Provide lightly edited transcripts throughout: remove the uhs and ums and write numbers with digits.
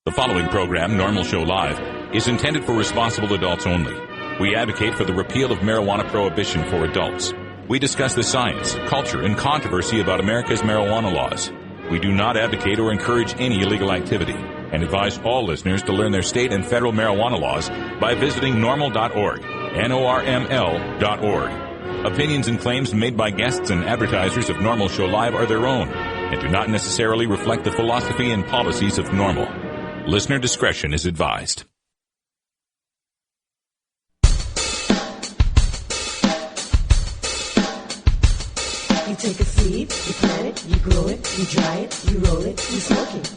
The following program, NORML Show Live, is intended for responsible adults only. We advocate for the repeal of marijuana prohibition for adults. We discuss the science, culture, and controversy about America's marijuana laws. We do not advocate or encourage any illegal activity and advise all listeners to learn their state and federal marijuana laws by visiting norml.org, NORML.org. Opinions and claims made by guests and advertisers of NORML Show Live are their own and do not necessarily reflect the philosophy and policies of NORML. Listener discretion is advised. You take a seed, you plant it, you grow it, you dry it, you roll it, you smoke it.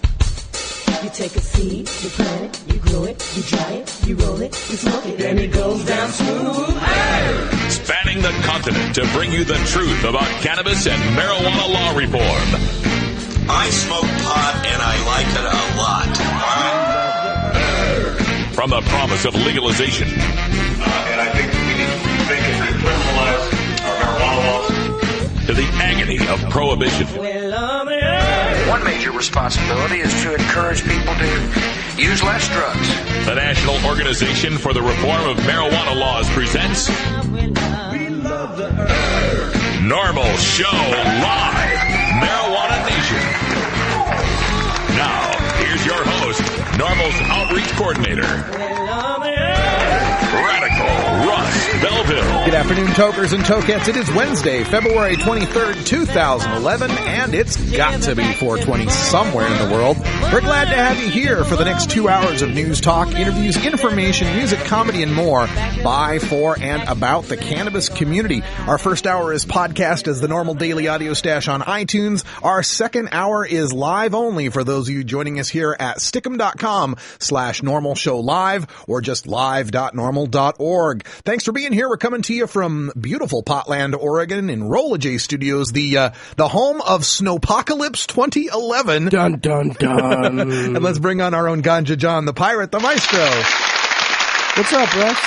You take a seed, you plant it, you grow it, you dry it, you roll it, you smoke it. Then it goes down smooth. Hey! Spanning the continent to bring you the truth about cannabis and marijuana law reform. I smoke pot and I like it a lot. From the promise of legalization. And I think we need to rethink and decriminalize our marijuana laws. To the agony of prohibition. One major responsibility is to encourage people to use less drugs. The National Organization for the Reform of Marijuana Laws presents NORML Show Live, Marijuana Nation. Now, here's your host, NORML's Outreach Coordinator, Radical Russ Belville. Good afternoon, tokers and tokettes. It is Wednesday, February 23rd, 2011, and it's got to be 420 somewhere in the world. We're glad to have you here for the next 2 hours of news, talk, interviews, information, music, comedy, and more by, for, and about the cannabis community. Our first hour is podcast as the NORML Daily Audio Stash on iTunes. Our second hour is live only for those of you joining us here at stickem.com/NORML Show Live or just live.norml.org. Thanks for being here. We're coming to you from beautiful Potland, Oregon in Rolla J Studios, the home of Snowpocalypse 2011. Dun, dun, dun. And let's bring on our own Ganja John, the pirate, the maestro. What's up, Russ?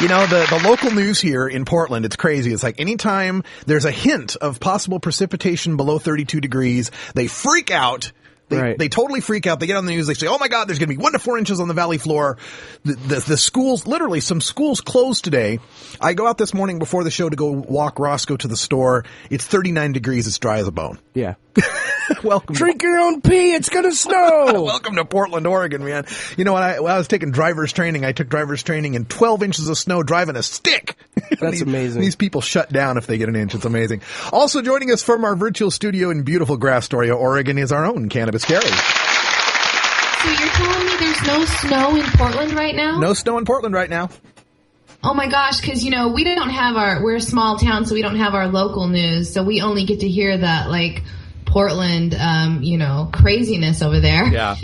You know, the local news here in Portland, it's crazy. It's like anytime there's a hint of possible precipitation below 32 degrees, they freak out. They totally freak out. They get on the news. They say, oh, my God, there's going to be 1 to 4 inches on the valley floor. The schools, literally, some schools closed today. I go out this morning before the show to go walk Roscoe to the store. It's 39 degrees. It's dry as a bone. Yeah. Welcome. Drink your own pee. It's going to snow. Welcome to Portland, Oregon, man. You know, when I was taking driver's training, I took driver's training in 12 inches of snow driving a stick. That's amazing. These people shut down if they get an inch. It's amazing. Also joining us from our virtual studio in beautiful Grass Storia, Oregon is our own Cannabis Carrie. So you're telling me there's no snow in Portland right now? No snow in Portland right now. Oh my gosh, because, you know, we don't have we're a small town, so we don't have our local news, so we only get to hear that, like, Portland, craziness over there. Yeah.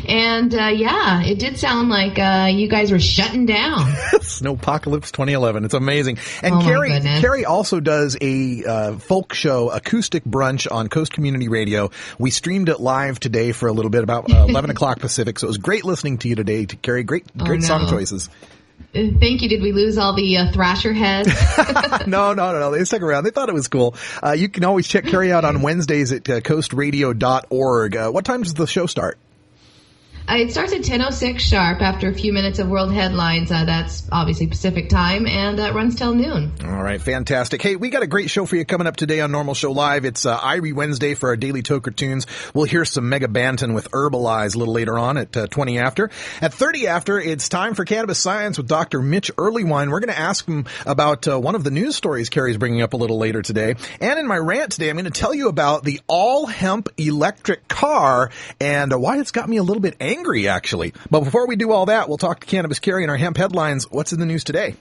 And, it did sound like you guys were shutting down. Snowpocalypse 2011. It's amazing. And Carrie also does a folk show, acoustic brunch on Coast Community Radio. We streamed it live today for a little bit, about 11 o'clock Pacific, so it was great listening to you today, Carrie. Great song choices. Thank you. Did we lose all the Thrasher heads? No. They stuck around. They thought it was cool. You can always check Carrie out on Wednesdays at coastradio.org. What time does the show start? It starts at 10:06 sharp after a few minutes of world headlines. That's obviously Pacific time, and runs till noon. All right, fantastic. Hey, we got a great show for you coming up today on NORML Show Live. It's Irie Wednesday for our Daily Toker Tunes. We'll hear some Mega Banton with Herbalize a little later on at 20 after. At 30 after, it's time for Cannabis Science with Dr. Mitch Earlywine. We're going to ask him about one of the news stories Carrie's bringing up a little later today. And in my rant today, I'm going to tell you about the all-hemp electric car and why it's got me a little bit angry, actually. But before we do all that, we'll talk to Cannabis Carrie and our hemp headlines. What's in the news today?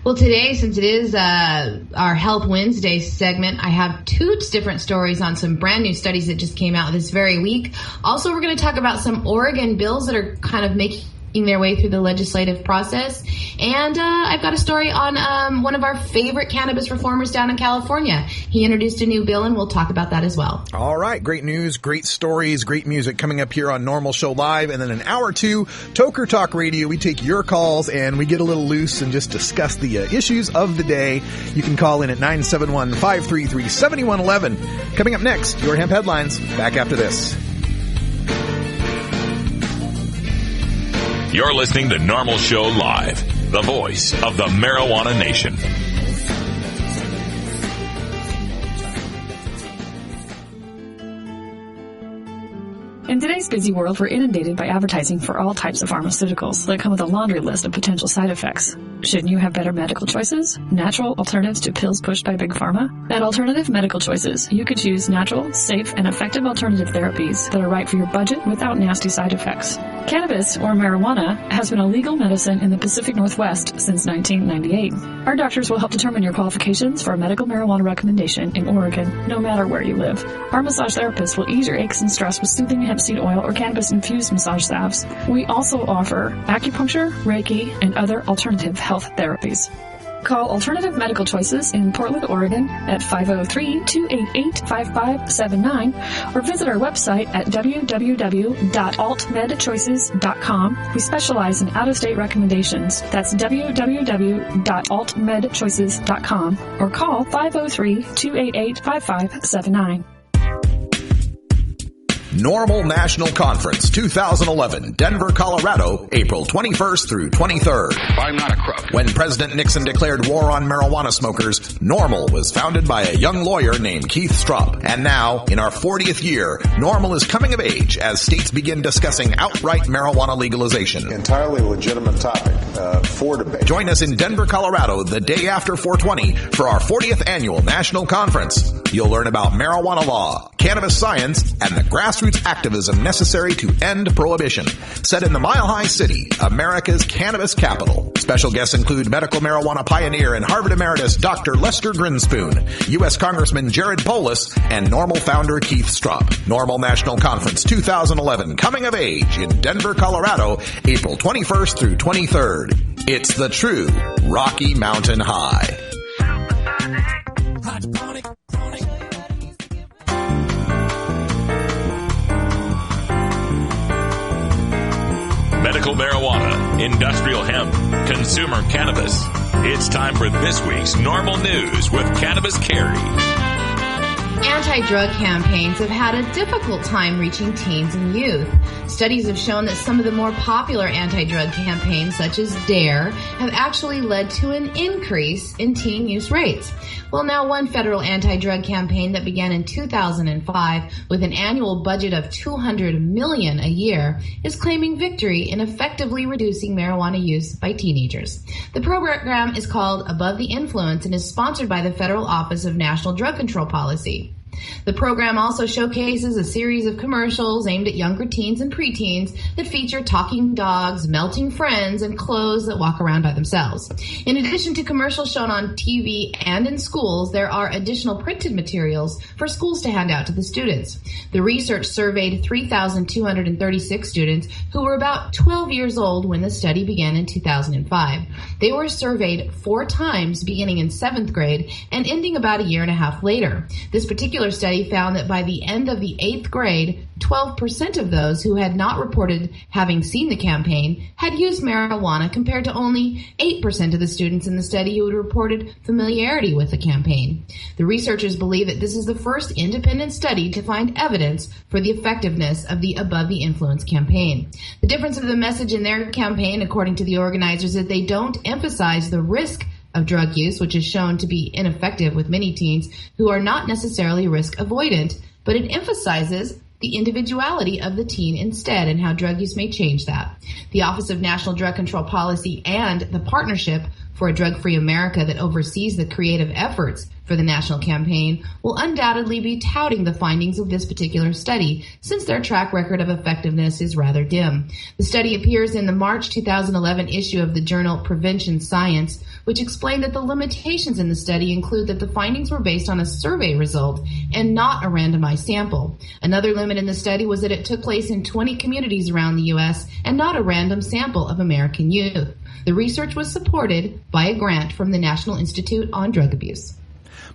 Well, today, since it is our Health Wednesday segment, I have 2 different stories on some brand new studies that just came out this very week. Also, we're going to talk about some Oregon bills that are kind of making their way through the legislative process. And I've got a story on one of our favorite cannabis reformers down in California. He introduced a new bill, and we'll talk about that as well. All right. Great news, great stories, great music coming up here on NORML Show Live. And then in hour 2, Toker Talk Radio. We take your calls and we get a little loose and just discuss the issues of the day. You can call in at 971-533-7111. Coming up next, your hemp headlines. Back after this. You're listening to NORML Show Live, the voice of the marijuana nation. In today's busy world, we're inundated by advertising for all types of pharmaceuticals that come with a laundry list of potential side effects. Shouldn't you have better medical choices? Natural alternatives to pills pushed by Big Pharma? At Alternative Medical Choices, you could choose natural, safe, and effective alternative therapies that are right for your budget without nasty side effects. Cannabis, or marijuana, has been a legal medicine in the Pacific Northwest since 1998. Our doctors will help determine your qualifications for a medical marijuana recommendation in Oregon, no matter where you live. Our massage therapists will ease your aches and stress with soothing hemp seed oil or cannabis-infused massage salves. We also offer acupuncture, Reiki, and other alternative health therapies. Call Alternative Medical Choices in Portland, Oregon at 503-288-5579 or visit our website at www.altmedchoices.com. We specialize in out-of-state recommendations. That's www.altmedchoices.com or call 503-288-5579. NORML National Conference 2011, Denver, Colorado, April 21st through 23rd. I'm not a crook. When President Nixon declared war on marijuana smokers, NORML was founded by a young lawyer named Keith Straub. And now, in our 40th year, NORML is coming of age as states begin discussing outright marijuana legalization. Entirely legitimate topic for debate. Join us in Denver, Colorado, the day after 420 for our 40th annual national conference. You'll learn about marijuana law, cannabis science, and the grassroots activism necessary to end prohibition. Set in the Mile High City, America's cannabis capital. Special guests include medical marijuana pioneer and Harvard emeritus Dr. Lester Grinspoon, U.S. Congressman Jared Polis, and NORML founder Keith Straub. NORML National Conference 2011, coming of age in Denver, Colorado, April 21st through 23rd. It's the true Rocky Mountain High. Medical marijuana, industrial hemp, consumer cannabis. It's time for this week's NORML News with Cannabis Carrie. Anti-drug campaigns have had a difficult time reaching teens and youth. Studies have shown that some of the more popular anti-drug campaigns, such as DARE, have actually led to an increase in teen use rates. Well, now one federal anti-drug campaign that began in 2005 with an annual budget of $200 million a year is claiming victory in effectively reducing marijuana use by teenagers. The program is called Above the Influence and is sponsored by the Federal Office of National Drug Control Policy. The program also showcases a series of commercials aimed at younger teens and preteens that feature talking dogs, melting friends, and clothes that walk around by themselves. In addition to commercials shown on TV and in schools, there are additional printed materials for schools to hand out to the students. The research surveyed 3,236 students who were about 12 years old when the study began in 2005. They were surveyed 4 times, beginning in 7th grade and ending about a year and a half later. This particular study found that by the end of the 8th grade, 12% of those who had not reported having seen the campaign had used marijuana, compared to only 8% of the students in the study who had reported familiarity with the campaign. The researchers believe that this is the first independent study to find evidence for the effectiveness of the Above the Influence campaign. The difference of the message in their campaign, according to the organizers, is that they don't emphasize the risk of drug use, which is shown to be ineffective with many teens who are not necessarily risk avoidant, but it emphasizes the individuality of the teen instead and how drug use may change that. The Office of National Drug Control Policy and the Partnership for a Drug-Free America that oversees the creative efforts for the national campaign will undoubtedly be touting the findings of this particular study, since their track record of effectiveness is rather dim. The study appears in the March 2011 issue of the journal Prevention Science, which explained that the limitations in the study include that the findings were based on a survey result and not a randomized sample. Another limit in the study was that it took place in 20 communities around the U.S. and not a random sample of American youth. The research was supported by a grant from the National Institute on Drug Abuse.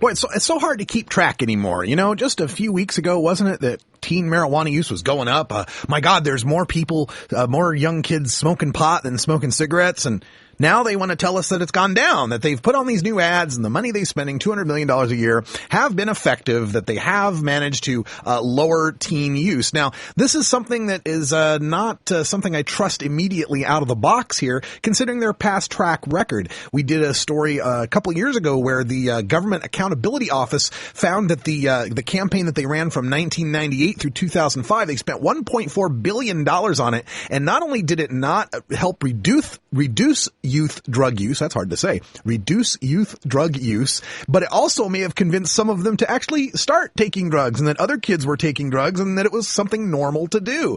Boy, it's so hard to keep track anymore. You know, just a few weeks ago, wasn't it, that teen marijuana use was going up. My God, there's more people, more young kids smoking pot than smoking cigarettes. And now they want to tell us that it's gone down, that they've put on these new ads and the money they're spending, $200 million a year, have been effective, that they have managed to lower teen use. Now, this is something that is not something I trust immediately out of the box here, considering their past track record. We did a story a couple years ago where the Government Accountability Office found that the campaign that they ran from 1998 through 2005, they spent $1.4 billion on it. And not only did it not help reduce youth drug use, that's hard to say, reduce youth drug use, but it also may have convinced some of them to actually start taking drugs, and that other kids were taking drugs, and that it was something normal to do.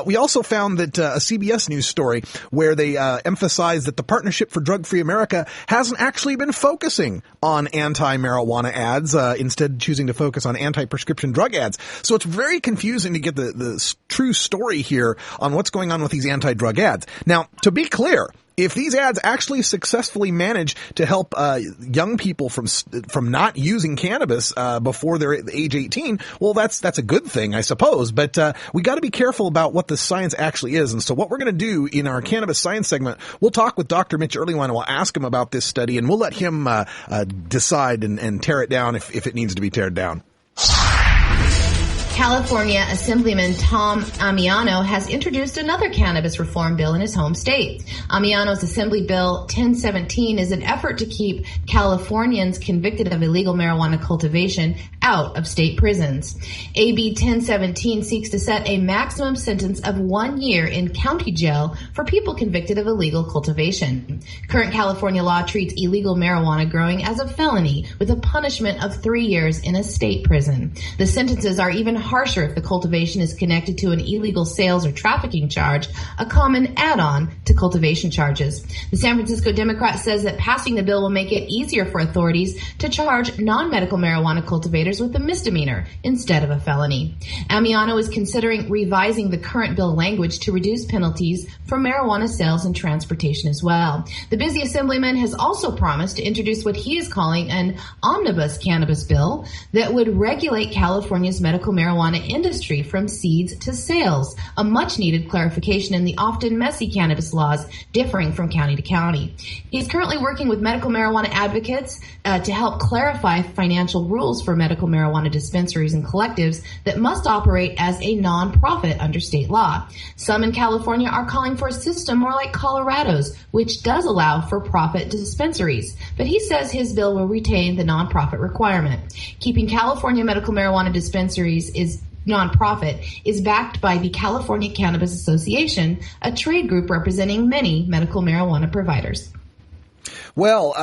We also found that a CBS News story where they emphasized that the Partnership for Drug-Free America hasn't actually been focusing on anti-marijuana ads, instead choosing to focus on anti-prescription drug ads. So it's very confusing to get the true story here on what's going on with these anti-drug ads. Now, to be clear, if these ads actually successfully manage to help young people from not using cannabis before they're age 18, well, that's a good thing, I suppose. But we got to be careful about what the science actually is. And so what we're going to do in our cannabis science segment, we'll talk with Dr. Mitch Earlywine, and we'll ask him about this study, and we'll let him decide and tear it down if it needs to be teared down. California Assemblyman Tom Amiano has introduced another cannabis reform bill in his home state. Amiano's Assembly Bill 1017 is an effort to keep Californians convicted of illegal marijuana cultivation out of state prisons. AB 1017 seeks to set a maximum sentence of 1 year in county jail for people convicted of illegal cultivation. Current California law treats illegal marijuana growing as a felony with a punishment of 3 years in a state prison. The sentences are even harsher if the cultivation is connected to an illegal sales or trafficking charge, a common add-on to cultivation charges. The San Francisco Democrat says that passing the bill will make it easier for authorities to charge non-medical marijuana cultivators with a misdemeanor instead of a felony. Amiano is considering revising the current bill language to reduce penalties for marijuana sales and transportation as well. The busy assemblyman has also promised to introduce what he is calling an omnibus cannabis bill that would regulate California's medical marijuana industry from seeds to sales, a much-needed clarification in the often messy cannabis laws differing from county to county. He's currently working with medical marijuana advocates to help clarify financial rules for medical marijuana dispensaries and collectives that must operate as a non-profit under state law. Some in California are calling for a system more like Colorado's, which does allow for profit dispensaries. But he says his bill will retain the non-profit requirement. Keeping California medical marijuana dispensaries is nonprofit is backed by the California Cannabis Association, a trade group representing many medical marijuana providers. Well,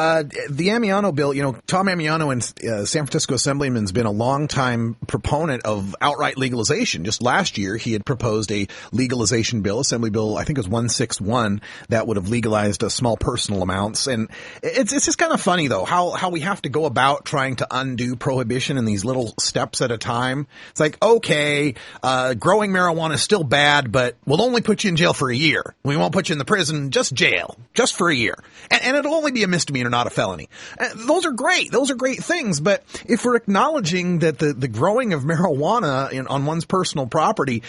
the Amiano bill, Tom Amiano and San Francisco Assemblyman's been a long-time proponent of outright legalization. Just last year, he had proposed a legalization bill, Assembly Bill, I think it was 161, that would have legalized small personal amounts. And it's just kind of funny, though, how we have to go about trying to undo prohibition in these little steps at a time. It's like, okay, growing marijuana is still bad, but we'll only put you in jail for a year. We won't put you in the prison, just jail, just for a year. And it'll only be a misdemeanor, not a felony. Those are great. Those are great things. But if we're acknowledging that the growing of marijuana on one's personal property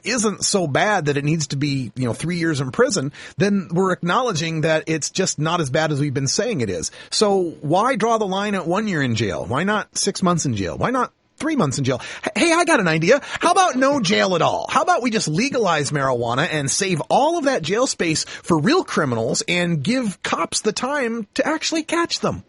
isn't so bad that it needs to be 3 years in prison, then we're acknowledging that it's just not as bad as we've been saying it is. So why draw the line at 1 year in jail? Why not 6 months in jail? Why not 3 months in jail? Hey, I got an idea. How about no jail at all? How about we just legalize marijuana and save all of that jail space for real criminals and give cops the time to actually catch them?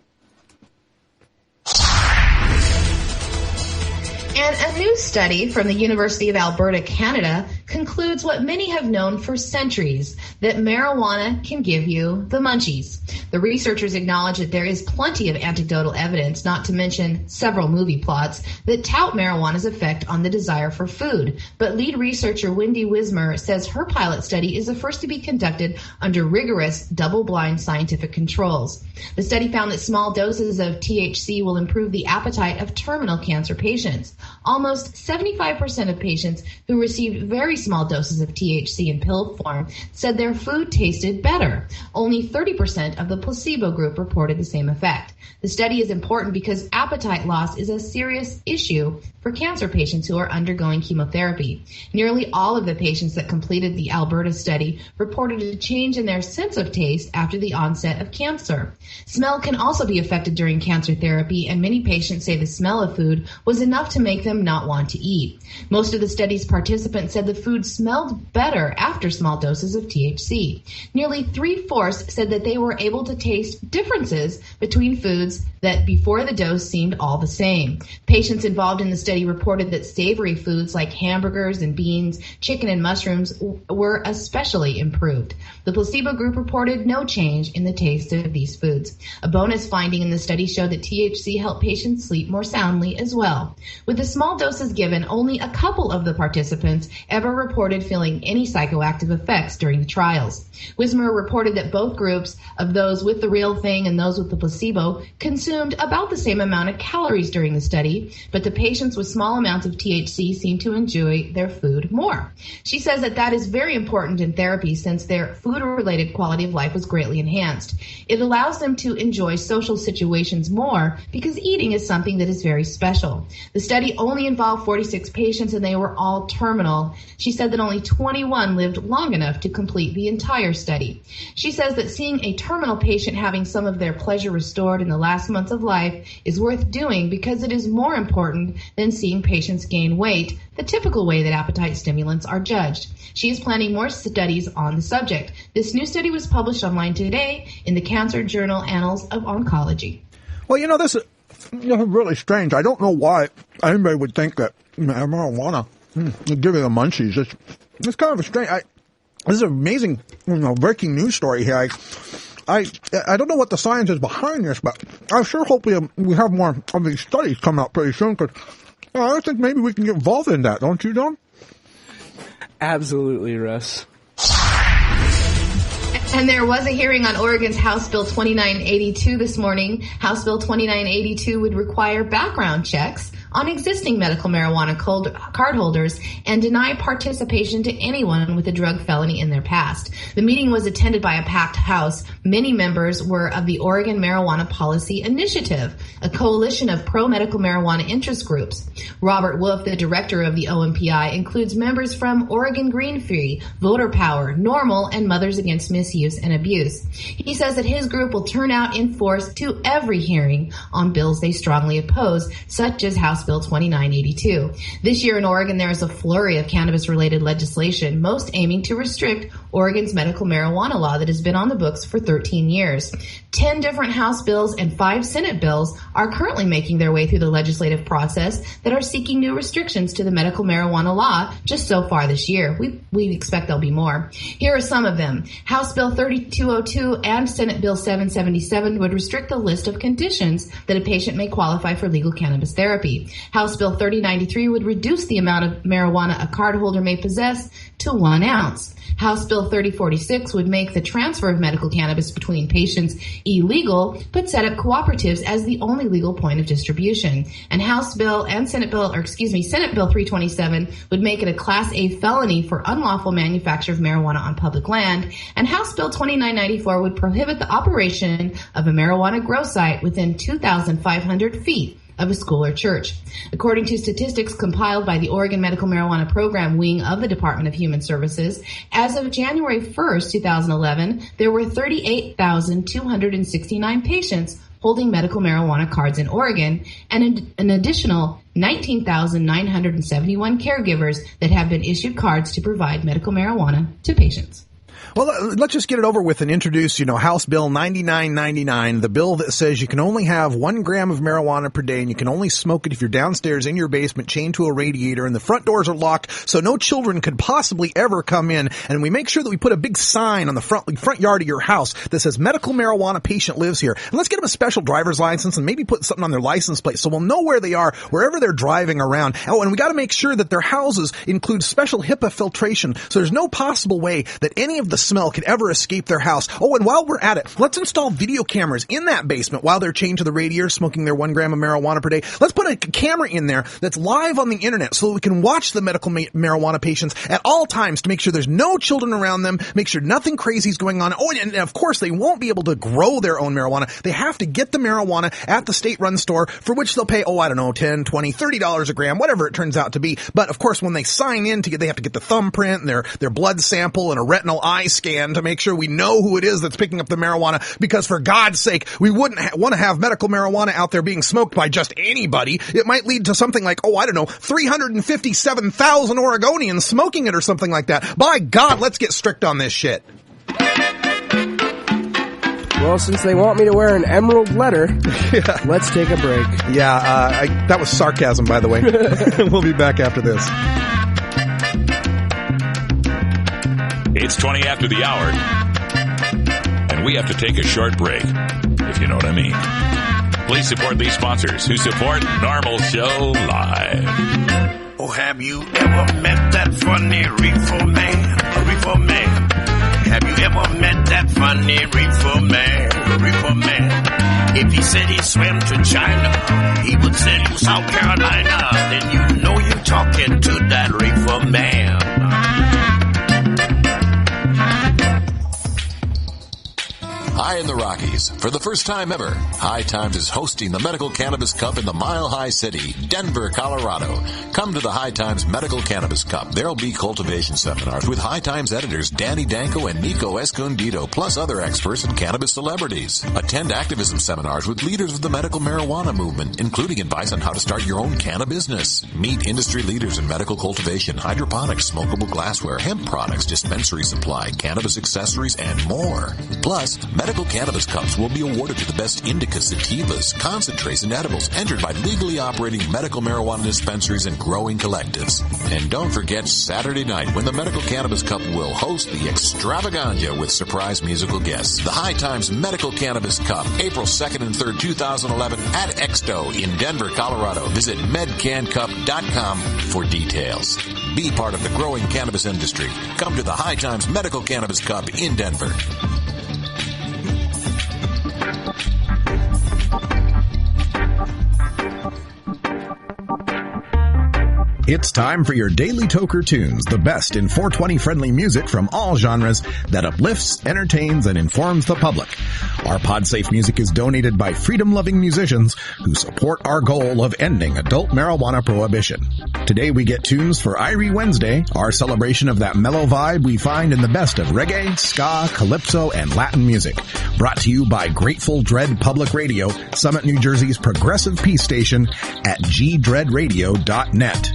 And a new study from the University of Alberta, Canada, concludes what many have known for centuries, that marijuana can give you the munchies. The researchers acknowledge that there is plenty of anecdotal evidence, not to mention several movie plots, that tout marijuana's effect on the desire for food. But lead researcher Wendy Wismer says her pilot study is the first to be conducted under rigorous, double-blind scientific controls. The study found that small doses of THC will improve the appetite of terminal cancer patients. Almost 75% of patients who received very small doses of THC in pill form said their food tasted better. Only 30% of the placebo group reported the same effect. The study is important because appetite loss is a serious issue for cancer patients who are undergoing chemotherapy. Nearly all of the patients that completed the Alberta study reported a change in their sense of taste after the onset of cancer. Smell can also be affected during cancer therapy, and many patients say the smell of food was enough to make them not want to eat. Most of the study's participants said the food smelled better after small doses of THC. Nearly 3/4 said that they were able to taste differences between foods that before the dose seemed all the same. Patients involved in the study reported that savory foods like hamburgers and beans, chicken and mushrooms were especially improved. The placebo group reported no change in the taste of these foods. A bonus finding in the study showed that THC helped patients sleep more soundly as well. With the small doses given, only a couple of the participants ever reported feeling any psychoactive effects during the trials. Wismer reported that both groups of those with the real thing and those with the placebo consumed about the same amount of calories during the study, but the patients with small amounts of THC seemed to enjoy their food more. She says that is very important in therapy since their food-related quality of life was greatly enhanced. It allows them to enjoy social situations more because eating is something that is very special. The study only involved 46 patients and they were all terminal. She said that only 21 lived long enough to complete the entire study. She says that seeing a terminal patient having some of their pleasure restored in the last months of life is worth doing because it is more important than seeing patients gain weight, the typical way that appetite stimulants are judged. She is planning more studies on the subject. This new study was published online today in the Cancer Journal Annals of Oncology. Well, this is really strange. I don't know why anybody would think that marijuana would give you the munchies. It's kind of a strange. This is an amazing, breaking news story here. I don't know what the science is behind this, but I sure hope we have more of these studies coming out pretty soon, because I think maybe we can get involved in that, don't you, Don? Absolutely, Russ. And there was a hearing on Oregon's House Bill 2982 this morning. House Bill 2982 would require background checks on existing medical marijuana card holders and deny participation to anyone with a drug felony in their past. The meeting was attended by a packed house. Many members were of the Oregon Marijuana Policy Initiative, a coalition of pro-medical marijuana interest groups. Robert Wolf, the director of the OMPI, includes members from Oregon Green Free, Voter Power, NORML, and Mothers Against Misuse and Abuse. He says that his group will turn out in force to every hearing on bills they strongly oppose, such as House Bill 2982. This year in Oregon, there is a flurry of cannabis-related legislation, most aiming to restrict Oregon's medical marijuana law that has been on the books for 13 years. 10 different House bills and 5 Senate bills are currently making their way through the legislative process that are seeking new restrictions to the medical marijuana law just so far this year. We expect there'll be more. Here are some of them. House Bill 3202 and Senate Bill 777 would restrict the list of conditions that a patient may qualify for legal cannabis therapy. House Bill 3093 would reduce the amount of marijuana a cardholder may possess to 1 ounce. House Bill 3046 would make the transfer of medical cannabis between patients illegal, but set up cooperatives as the only legal point of distribution. And Senate Bill 327 would make it a Class A felony for unlawful manufacture of marijuana on public land. And House Bill 2994 would prohibit the operation of a marijuana grow site within 2,500 feet of a school or church. According to statistics compiled by the Oregon Medical Marijuana Program wing of the Department of Human Services, as of January 1st, 2011, there were 38,269 patients holding medical marijuana cards in Oregon, and an additional 19,971 caregivers that have been issued cards to provide medical marijuana to patients. Well, let's just get it over with and introduce, House Bill 9999, the bill that says you can only have 1 gram of marijuana per day and you can only smoke it if you're downstairs in your basement chained to a radiator and the front doors are locked so no children could possibly ever come in. And we make sure that we put a big sign on the front yard of your house that says medical marijuana patient lives here. And let's get them a special driver's license and maybe put something on their license plate so we'll know where they are wherever they're driving around. Oh, and we got to make sure that their houses include special HIPAA filtration so there's no possible way that any of the smell could ever escape their house. Oh, and while we're at it, let's install video cameras in that basement while they're chained to the radiator smoking their 1 gram of marijuana per day. Let's put a camera in there that's live on the internet so that we can watch the medical marijuana patients at all times to make sure there's no children around them, make sure nothing crazy is going on. Oh, and of course, they won't be able to grow their own marijuana. They have to get the marijuana at the state-run store, for which they'll pay, $10, $20, $30 a gram, whatever it turns out to be. But of course, when they sign in they have to get the thumbprint and their blood sample and a retinal eye scan to make sure we know who it is that's picking up the marijuana, because for God's sake, we wouldn't want to have medical marijuana out there being smoked by just anybody. It might lead to something like, 357,000 Oregonians smoking it or something like that. By God, let's get strict on this shit. Well, since they want me to wear an emerald letter, let's take a break. Yeah, that was sarcasm, by the way. We'll be back after this. It's 20 after the hour, and we have to take a short break, if you know what I mean. Please support these sponsors who support NORML Show Live. Oh, have you ever met that funny reefer man? A reefer man. Have you ever met that funny reefer man? A reefer man. If he said he swam to China, he would send you South Carolina. Then you know you're talking to that reefer man. High in the Rockies, for the first time ever, High Times is hosting the Medical Cannabis Cup in the Mile High City, Denver, Colorado. Come to the High Times Medical Cannabis Cup. There'll be cultivation seminars with High Times editors Danny Danko and Nico Escondido, plus other experts and cannabis celebrities. Attend activism seminars with leaders of the medical marijuana movement, including advice on how to start your own canna business. Meet industry leaders in medical cultivation, hydroponics, smokable glassware, hemp products, dispensary supply, cannabis accessories, and more. Plus, Medical Cannabis Cups will be awarded to the best indica, sativas, concentrates, and edibles entered by legally operating medical marijuana dispensaries and growing collectives. And don't forget Saturday night when the Medical Cannabis Cup will host the extravaganza with surprise musical guests. The High Times Medical Cannabis Cup, April 2nd and 3rd, 2011 at Exto in Denver, Colorado. Visit medcancup.com for details. Be part of the growing cannabis industry. Come to the High Times Medical Cannabis Cup in Denver. It's time for your Daily Toker Tunes, the best in 420-friendly music from all genres that uplifts, entertains, and informs the public. Our PodSafe music is donated by freedom-loving musicians who support our goal of ending adult marijuana prohibition. Today we get tunes for Irie Wednesday, our celebration of that mellow vibe we find in the best of reggae, ska, calypso, and Latin music. Brought to you by Grateful Dread Public Radio, Summit, New Jersey's progressive peace station at gdreadradio.net.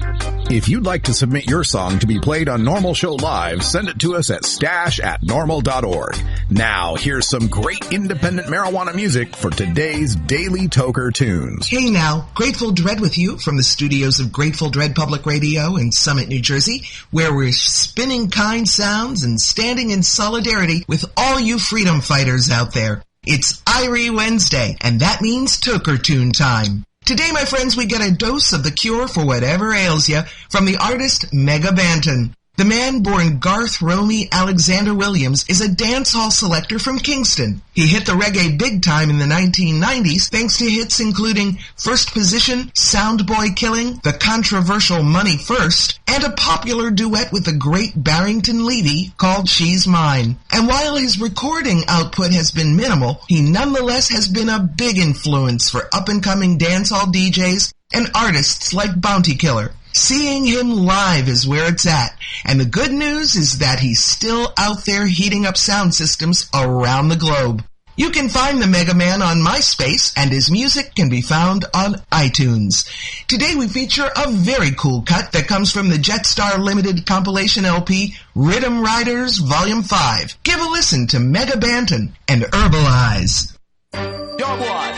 If you'd like to submit your song to be played on NORML Show Live, send it to us at stash@norml.org. Now, here's some great independent marijuana music for today's Daily Toker Tunes. Hey now, Grateful Dread with you from the studios of Grateful Dread Public Radio in Summit, New Jersey, where we're spinning kind sounds and standing in solidarity with all you freedom fighters out there. It's Irie Wednesday, and that means Toker Tune time. Today, my friends, we get a dose of the cure for whatever ails ya from the artist Mega Banton. The man born Garth Romy Alexander Williams is a dance hall selector from Kingston. He hit the reggae big time in the 1990s thanks to hits including First Position, Sound Boy Killing, the controversial Money First, and a popular duet with the great Barrington Levy called She's Mine. And while his recording output has been minimal, he nonetheless has been a big influence for up-and-coming dancehall DJs and artists like Bounty Killer. Seeing him live is where it's at, and the good news is that he's still out there heating up sound systems around the globe. You can find the Mega Man on MySpace, and his music can be found on iTunes. Today we feature a very cool cut that comes from the Jetstar Limited compilation LP, Rhythm Riders Volume 5. Give a listen to Mega Banton and Herbalize. Yo boy,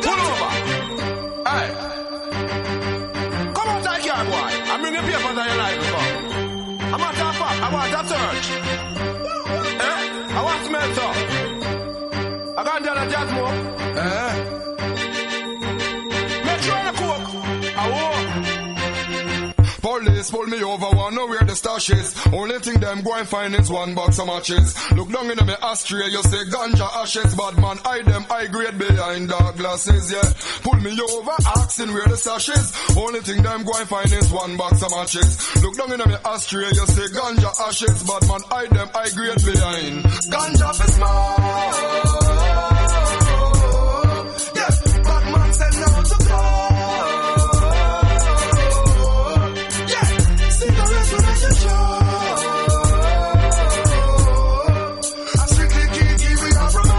pull over. Hey. I'm bringing papers on your life before. I'm not that far. I want that search. I want to smell so. I can't tell a jazz more. Make sure you cook. I walk. Police Police pull me over, wanna know where the stash is. Only thing them go and find is one box of matches. Look down in me ashtray, you say ganja ashes. Bad man, hide them high grade behind dark glasses, yeah. Pull me over, asking where the stash is. Only thing them go and find is one box of matches. Look down in me ashtray, you say ganja ashes. Bad man, hide them high grade behind. Ganja for smoke. Yeah, bad man said no to go. Yeah, cigarettes will make you show. I strictly kiki, we are promote.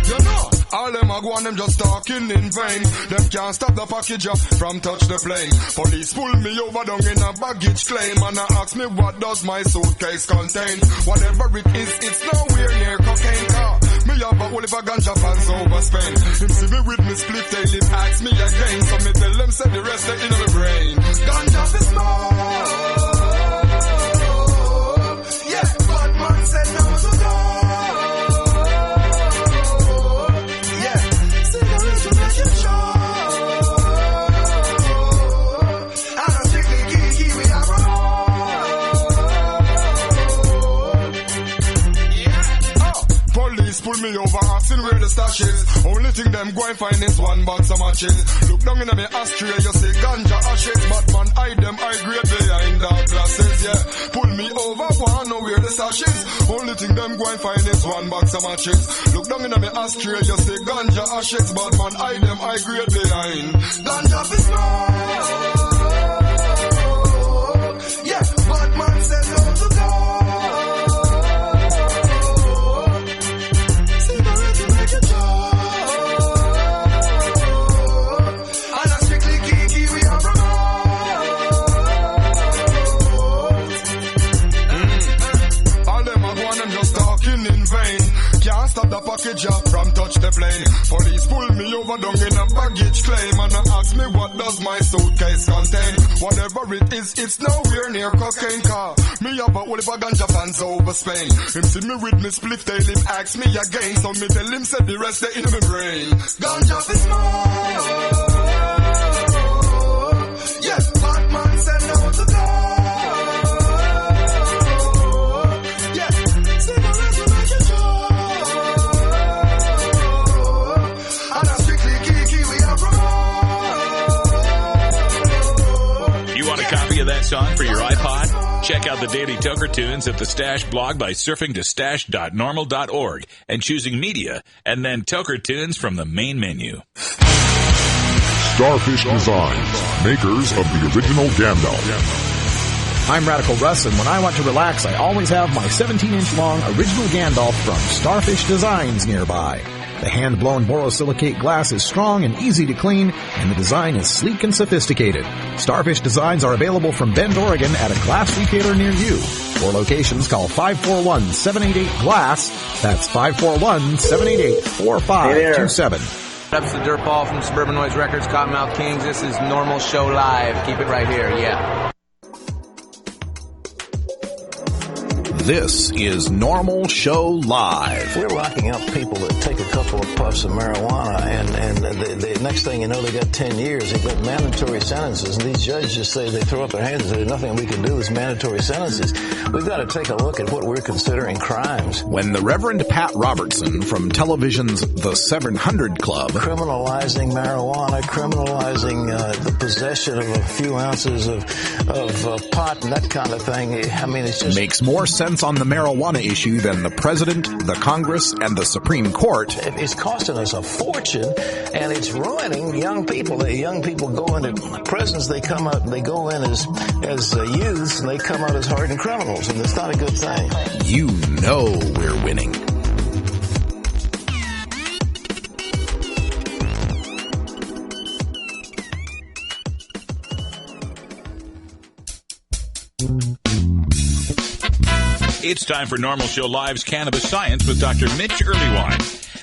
You know, all them a go on, them just talking in vain. Them can't stop the package up from touch the plane. Police pull me over down in a baggage claim and I ask me what does my suitcase contain. Whatever it is, it's nowhere near cocaine car. Me have a whole heap of ganja fans over Spain. Him see me with me split tail, him ask me again. So me tell them say the rest they in my brain. Ganja for smoke. Yeah, bad man said no to go. Pull me over, asking where the stash is. Only thing them go and find is one box of matches. Look down in me ashtray, you say ganja ashes. Bad man, hide them high grade behind dark glasses, yeah. Pull me over, wanna know where the stash is. Only thing them go and find is one box of matches. Look down in me ashtray, you say ganja ashes. Bad man, hide them high grade behind. Ganja for smoke. Yeah, bad man said no to go. Stop the package up from touch the plane. Police pull me over down in a baggage claim and ask me what does my suitcase contain. Whatever it is, it's nowhere near cocaine car. Me have a whole heap of ganja fans over Spain. Him see me with me split tail, him ask me again. So me tell him say the rest they in my brain. Ganja for smoke. Yeah, bad man said no to go. Of that song for your iPod? Check out the Daily Toker Tunes at the Stash blog by surfing to stash.normal.org and choosing Media, and then Toker Tunes from the main menu. Starfish Designs, makers of the original Gandalf. I'm Radical Russ, and when I want to relax, I always have my 17-inch long original Gandalf from Starfish Designs nearby. The hand-blown borosilicate glass is strong and easy to clean, and the design is sleek and sophisticated. Starfish Designs are available from Bend, Oregon at a glass retailer near you. For locations, call 541-788-GLASS. That's 541-788-4527. That's the Dirtball from Suburban Noise Records, Cottonmouth Kings. This is NORML Show Live. Keep it right here, yeah. This is NORML Show Live. We're locking up people that take a couple of puffs of marijuana, and the next thing you know, they got 10 years. They got mandatory sentences, and these judges just say, they throw up their hands and say, there's nothing we can do. There's mandatory sentences. We've got to take a look at what we're considering crimes. When the Reverend Pat Robertson from television's The 700 Club criminalizing marijuana, criminalizing the possession of a few ounces of pot and that kind of thing, I mean, it's just makes more sense on the marijuana issue than the President, the Congress, and the Supreme Court. It's costing us a fortune, and it's ruining young people. The young people go into prisons, they come out, they go in as youths, and they come out as hardened criminals, and it's not a good thing. You know we're winning. It's time for NORML Show Live's Cannabis Science with Dr. Mitch Earlywine.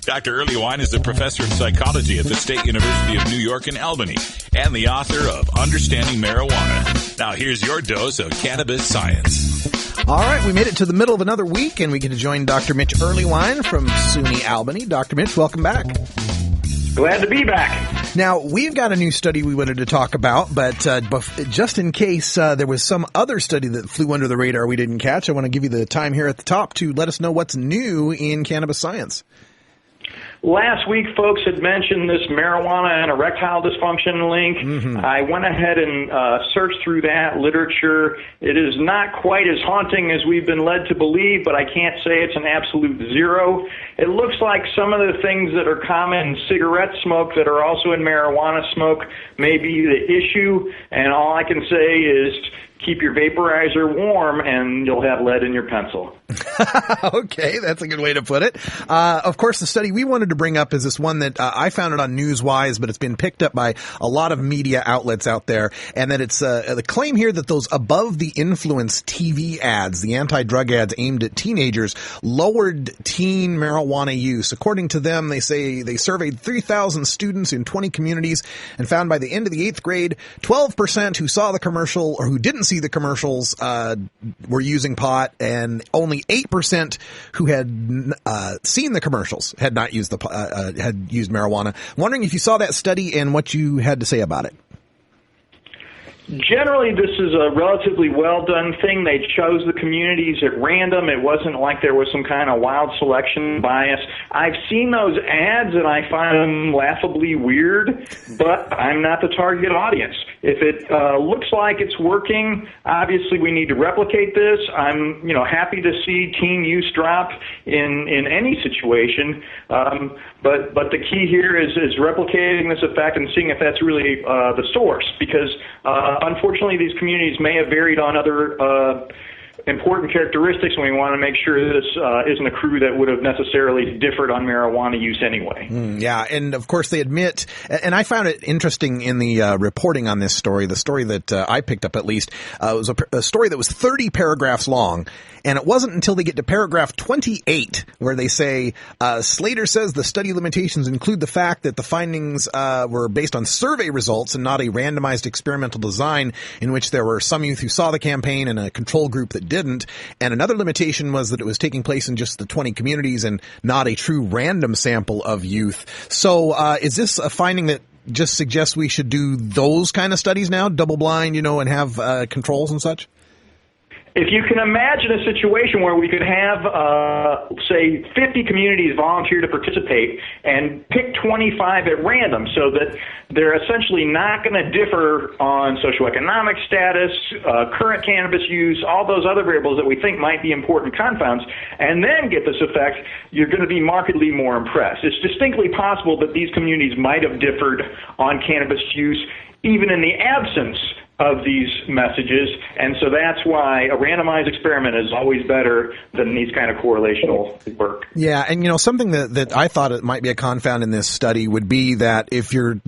Dr. Earlywine is the professor of psychology at the State University of New York in Albany and the author of Understanding Marijuana. Now here's your dose of cannabis science. All right, we made it to the middle of another week, and we get to join Dr. Mitch Earlywine from SUNY Albany. Dr. Mitch, welcome back. Glad to be back. Now, we've got a new study we wanted to talk about, but just in case there was some other study that flew under the radar we didn't catch, I want to give you the time here at the top to let us know what's new in cannabis science. Last week, folks had mentioned this marijuana and erectile dysfunction link. Mm-hmm. I went ahead and searched through that literature. It is not quite as haunting as we've been led to believe, but I can't say it's an absolute zero. It looks like some of the things that are common in cigarette smoke that are also in marijuana smoke may be the issue, and all I can say is keep your vaporizer warm and you'll have lead in your pencil. Okay, that's a good way to put it. Of course, the study we wanted to bring up is this one that I found it on Newswise, but it's been picked up by a lot of media outlets out there, and that it's the claim here that those above-the-influence TV ads, the anti-drug ads aimed at teenagers, lowered teen marijuana use. According to them, they say they surveyed 3,000 students in 20 communities and found by the end of the 8th grade, 12% who saw the commercial or who didn't see the commercials were using pot, and only 8% who had seen the commercials had not used had used marijuana. Wondering if you saw that study and what you had to say about it. Generally, this is a relatively well-done thing. They chose the communities at random. It wasn't like there was some kind of wild selection bias. I've seen those ads, and I find them laughably weird, but I'm not the target audience. If it looks like it's working, obviously we need to replicate this. I'm happy to see teen use drop in any situation, but the key here is replicating this effect and seeing if that's really the source, because unfortunately, these communities may have varied on other important characteristics, and we want to make sure this isn't a crew that would have necessarily differed on marijuana use anyway. Yeah, and of course they admit, and I found it interesting in the reporting on this story, the story that I picked up at least, was a story that was 30 paragraphs long, and it wasn't until they get to paragraph 28 where they say, Slater says the study limitations include the fact that the findings were based on survey results and not a randomized experimental design in which there were some youth who saw the campaign and a control group that didn't. And another limitation was that it was taking place in just the 20 communities and not a true random sample of youth. So is this a finding that just suggests we should do those kind of studies now, double blind, and have controls and such? If you can imagine a situation where we could have, say, 50 communities volunteer to participate and pick 25 at random so that they're essentially not going to differ on socioeconomic status, current cannabis use, all those other variables that we think might be important confounds, and then get this effect, you're going to be markedly more impressed. It's distinctly possible that these communities might have differed on cannabis use even in the absence of these messages, and so that's why a randomized experiment is always better than these kind of correlational work. Yeah, and something that I thought it might be a confound in this study would be that if you're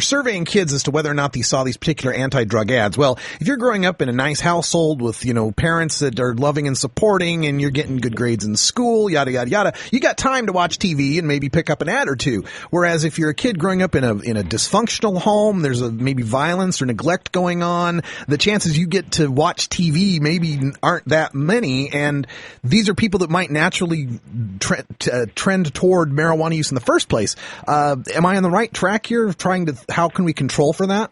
surveying kids as to whether or not they saw these particular anti-drug ads. Well, if you're growing up in a nice household with parents that are loving and supporting, and you're getting good grades in school, yada yada yada, you got time to watch TV and maybe pick up an ad or two. Whereas if you're a kid growing up in a dysfunctional home, there's maybe violence or neglect going on, the chances you get to watch TV maybe aren't that many, and these are people that might naturally trend toward marijuana use in the first place. Am I on the right track here of how can we control for that?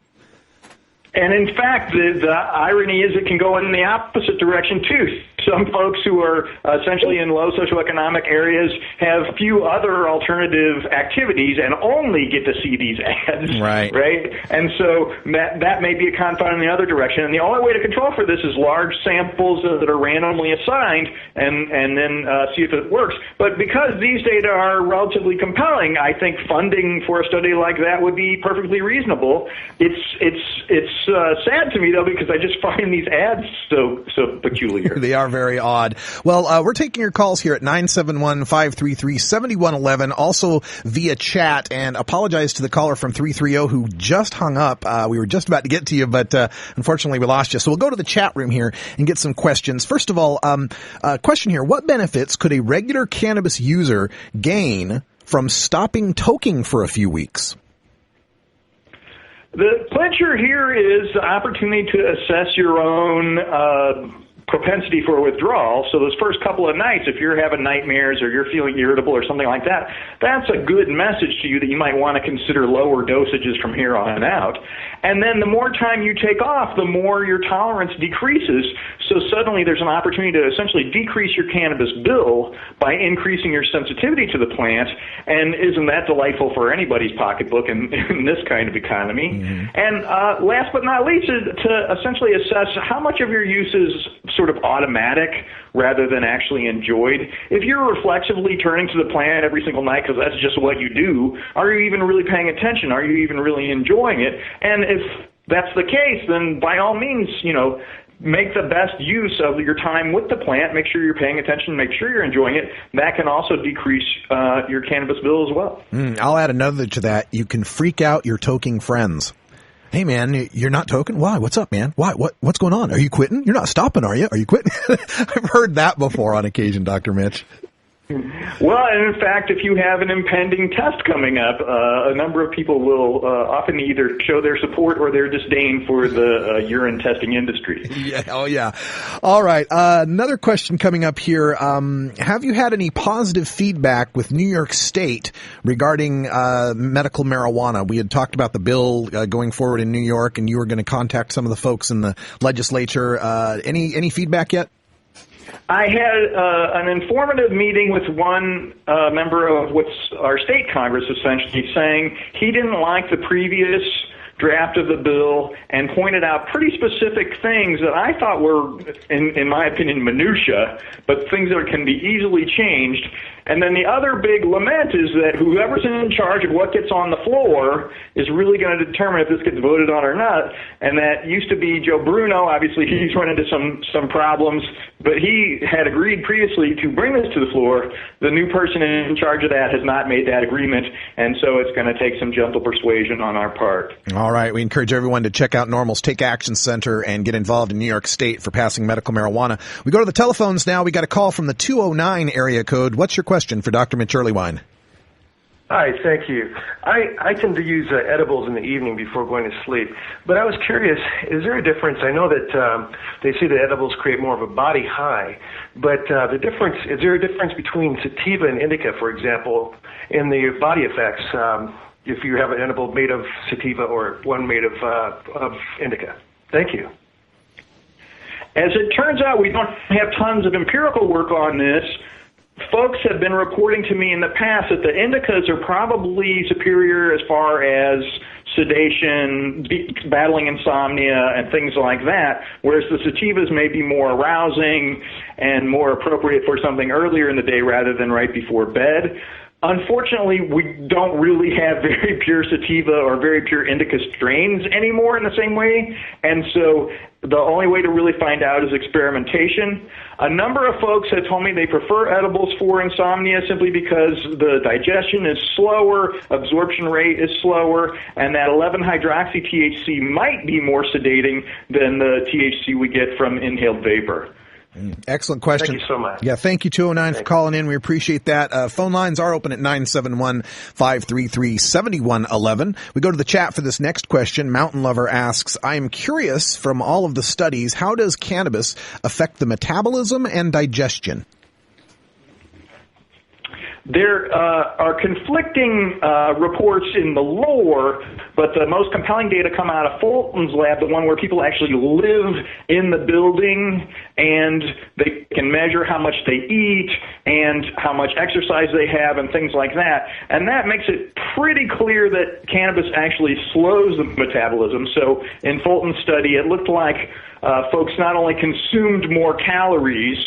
And in fact, the irony is it can go in the opposite direction too. Some folks who are essentially in low socioeconomic areas have few other alternative activities and only get to see these ads. Right? And so that may be a confound in the other direction. And the only way to control for this is large samples that are randomly assigned and then see if it works. But because these data are relatively compelling, I think funding for a study like that would be perfectly reasonable. It's sad to me, though, because I just find these ads so peculiar. They are very odd. Well, we're taking your calls here at 971-533-7111, also via chat, and apologize to the caller from 330 who just hung up. We were just about to get to you, but unfortunately we lost you. So we'll go to the chat room here and get some questions. First of all, question here. What benefits could a regular cannabis user gain from stopping toking for a few weeks? The clincher here is the opportunity to assess your own propensity for withdrawal. So those first couple of nights, if you're having nightmares or you're feeling irritable or something like that, that's a good message to you that you might want to consider lower dosages from here on out. And then the more time you take off, the more your tolerance decreases. So suddenly there's an opportunity to essentially decrease your cannabis bill by increasing your sensitivity to the plant. And isn't that delightful for anybody's pocketbook in this kind of economy? Mm-hmm. And last but not least is to essentially assess how much of your use is sort of automatic rather than actually enjoyed. If you're reflexively turning to the plant every single night because that's just what you do, are you even really paying attention? Are you even really enjoying it? And if that's the case, then by all means, make the best use of your time with the plant. Make sure you're paying attention. Make sure you're enjoying it. That can also decrease your cannabis bill as well. I'll add another to that. You can freak out your toking friends. Hey, man, you're not toking? Why? What's up, man? Why? What's going on? Are you quitting? You're not stopping, are you? Are you quitting? I've heard that before on occasion, Dr. Mitch. Well, and in fact, if you have an impending test coming up, a number of people will often either show their support or their disdain for the urine testing industry. Yeah. Oh, yeah. All right. Another question coming up here. Have you had any positive feedback with New York State regarding medical marijuana? We had talked about the bill going forward in New York, and you were going to contact some of the folks in the legislature. Any feedback yet? I had an informative meeting with one member of what's our state Congress, essentially, saying he didn't like the previous draft of the bill and pointed out pretty specific things that I thought were, in my opinion, minutia, but things that can be easily changed. And then the other big lament is that whoever's in charge of what gets on the floor is really going to determine if this gets voted on or not. And that used to be Joe Bruno. Obviously, he's run into some problems, but he had agreed previously to bring this to the floor. The new person in charge of that has not made that agreement, and so it's going to take some gentle persuasion on our part. All right. We encourage everyone to check out NORML's Take Action Center and get involved in New York State for passing medical marijuana. We go to the telephones now. We got a call from the 209 area code. What's your question for Dr. Mitch Earlywine? Hi, thank you. I tend to use edibles in the evening before going to sleep, but I was curious, is there a difference? I know that they say that edibles create more of a body high, but is there a difference between sativa and indica, for example, in the body effects, if you have an edible made of sativa or one made of indica? Thank you. As it turns out, we don't have tons of empirical work on this. Folks have been reporting to me in the past that the indicas are probably superior as far as sedation, battling insomnia, and things like that, whereas the sativas may be more arousing and more appropriate for something earlier in the day rather than right before bed. Unfortunately, we don't really have very pure sativa or very pure indica strains anymore in the same way, and so the only way to really find out is experimentation. A number of folks have told me they prefer edibles for insomnia simply because the digestion is slower, absorption rate is slower, and that 11-hydroxy-THC might be more sedating than the THC we get from inhaled vapor. Excellent question. Thank you so much. Yeah, thank you, 209, for calling in. We appreciate that. Phone lines are open at 971-533-7111. We go to the chat for this next question. Mountain Lover asks, I am curious, from all of the studies, how does cannabis affect the metabolism and digestion? There are conflicting reports in the lore, but the most compelling data come out of Fulton's lab, the one where people actually live in the building and they can measure how much they eat and how much exercise they have and things like that. And that makes it pretty clear that cannabis actually slows the metabolism. So in Fulton's study, it looked like folks not only consumed more calories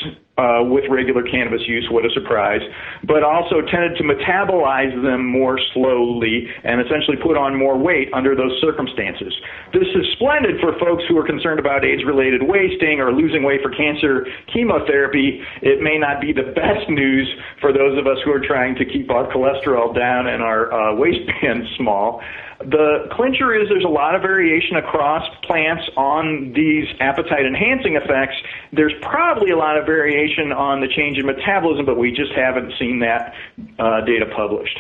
with regular cannabis use, what a surprise, but also tended to metabolize them more slowly and essentially put on more weight under those circumstances. This is splendid for folks who are concerned about AIDS-related wasting or losing weight for cancer chemotherapy. It may not be the best news for those of us who are trying to keep our cholesterol down and our waistband small. The clincher is there's a lot of variation across plants on these appetite-enhancing effects. There's probably a lot of variation on the change in metabolism, but we just haven't seen that data published.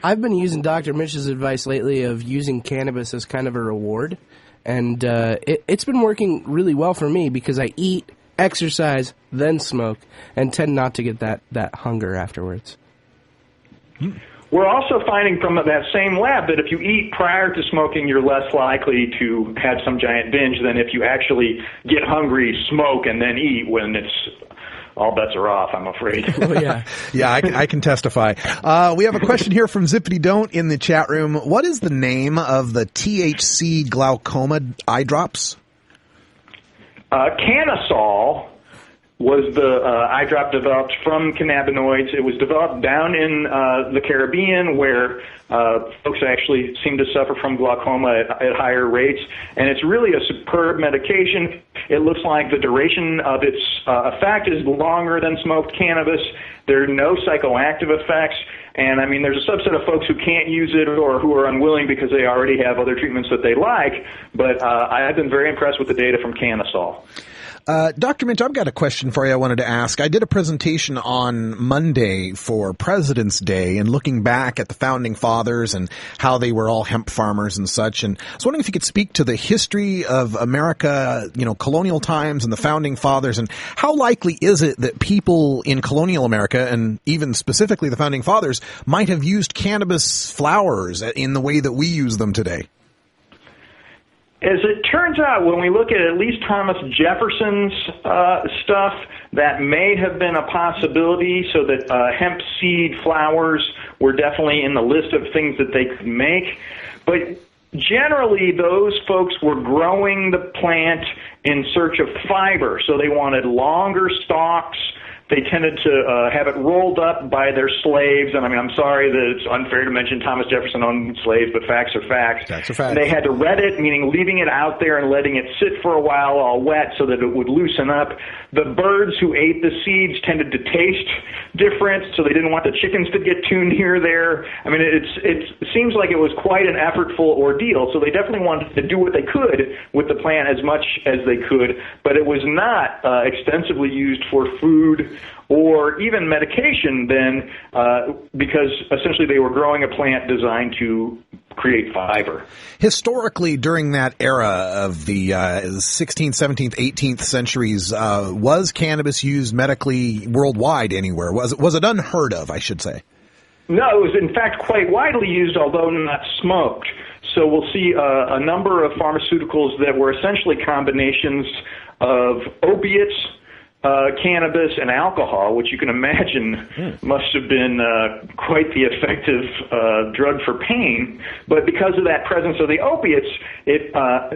I've been using Dr. Mitch's advice lately of using cannabis as kind of a reward, and it's been working really well for me because I eat exercise, then smoke, and tend not to get that hunger afterwards. We're also finding from that same lab that if you eat prior to smoking, you're less likely to have some giant binge than if you actually get hungry, smoke, and then eat when it's all bets are off, I'm afraid. Oh, yeah. Yeah, I can testify. We have a question here from Zippity Don't in the chat room. What is the name of the THC glaucoma eye drops? Canasol was the eye drop developed from cannabinoids. It was developed down in the Caribbean where folks actually seem to suffer from glaucoma at higher rates. And it's really a superb medication. It looks like the duration of its effect is longer than smoked cannabis. There are no psychoactive effects. And, I mean, there's a subset of folks who can't use it or who are unwilling because they already have other treatments that they like. But I've been very impressed with the data from Canasol. Dr. Minch, I've got a question for you I wanted to ask. I did a presentation on Monday for President's Day and looking back at the Founding Fathers and how they were all hemp farmers and such. And I was wondering if you could speak to the history of America, colonial times and the Founding Fathers, and how likely is it that people in colonial America, and even specifically the Founding Fathers, might have used cannabis flowers in the way that we use them today? As it turns out, when we look at least Thomas Jefferson's stuff, that may have been a possibility, so that hemp seed flowers were definitely in the list of things that they could make. But generally, those folks were growing the plant in search of fiber, so they wanted longer stalks. They tended to have it rolled up by their slaves. And I mean, I'm sorry that it's unfair to mention Thomas Jefferson owned slaves, but facts are facts. Facts are facts. And they had to ret it, meaning leaving it out there and letting it sit for a while all wet so that it would loosen up. The birds who ate the seeds tended to taste different, so they didn't want the chickens to get too near there. I mean, it seems like it was quite an effortful ordeal, so they definitely wanted to do what they could with the plant as much as they could, but it was not extensively used for food or even medication then, because essentially they were growing a plant designed to create fiber. Historically, during that era of the 16th, 17th, 18th centuries, was cannabis used medically worldwide anywhere? Was it unheard of, I should say? No, it was in fact quite widely used, although not smoked. So we'll see a number of pharmaceuticals that were essentially combinations of opiates, cannabis, and alcohol, which you can imagine must have been quite the effective drug for pain. But because of that presence of the opiates, it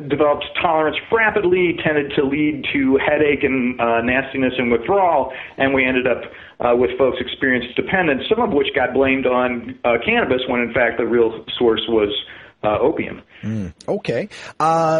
developed tolerance rapidly, tended to lead to headache and nastiness and withdrawal, and we ended up with folks experienced dependence, some of which got blamed on cannabis when in fact the real source was opium. Okay.